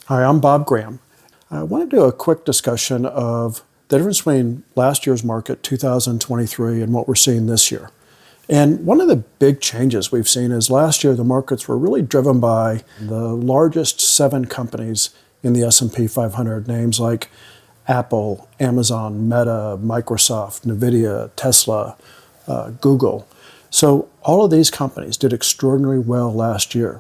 Hi, I'm Bob Graham. I want to do a quick discussion of the difference between last year's market, 2023, and what we're seeing this year. And one of the big changes we've seen is last year the markets were really driven by the largest 7 companies in the S&P 500, names like Apple, Amazon, Meta, Microsoft, Nvidia, Tesla, Google. So all of these companies did extraordinarily well last year.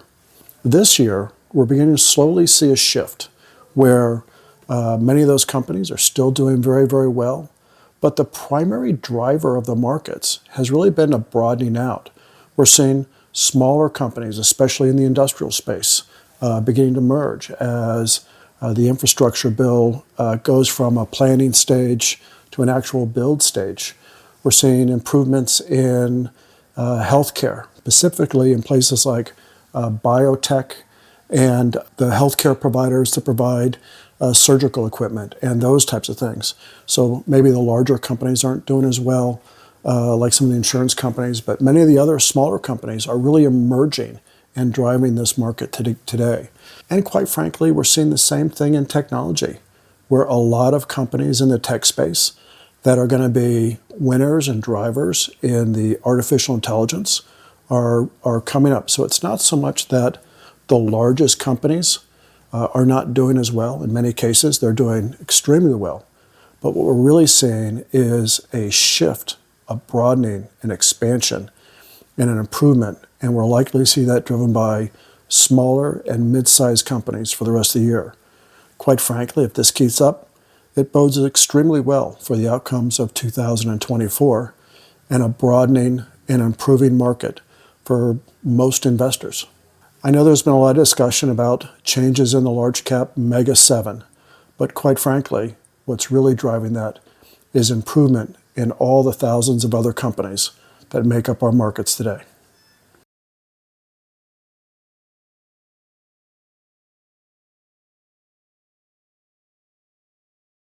This year, we're beginning to slowly see a shift where many of those companies are still doing very, very well, but the primary driver of the markets has really been a broadening out. We're seeing smaller companies, especially in the industrial space, beginning to merge as the infrastructure bill goes from a planning stage to an actual build stage. We're seeing improvements in healthcare, specifically in places like biotech and the healthcare providers to provide surgical equipment and those types of things. So maybe the larger companies aren't doing as well, like some of the insurance companies, but many of the other smaller companies are really emerging and driving this market today. And quite frankly, we're seeing the same thing in technology, where a lot of companies in the tech space that are going to be winners and drivers in the artificial intelligence are coming up. So it's not so much that the largest companies are not doing as well. In many cases, they're doing extremely well. But what we're really seeing is a shift, a broadening, an expansion, and an improvement. And we're likely to see that driven by smaller and mid-sized companies for the rest of the year. Quite frankly, if this keeps up, it bodes extremely well for the outcomes of 2024 and a broadening and improving market for most investors. I know there's been a lot of discussion about changes in the large cap Mega 7, but quite frankly, what's really driving that is improvement in all the thousands of other companies that make up our markets today.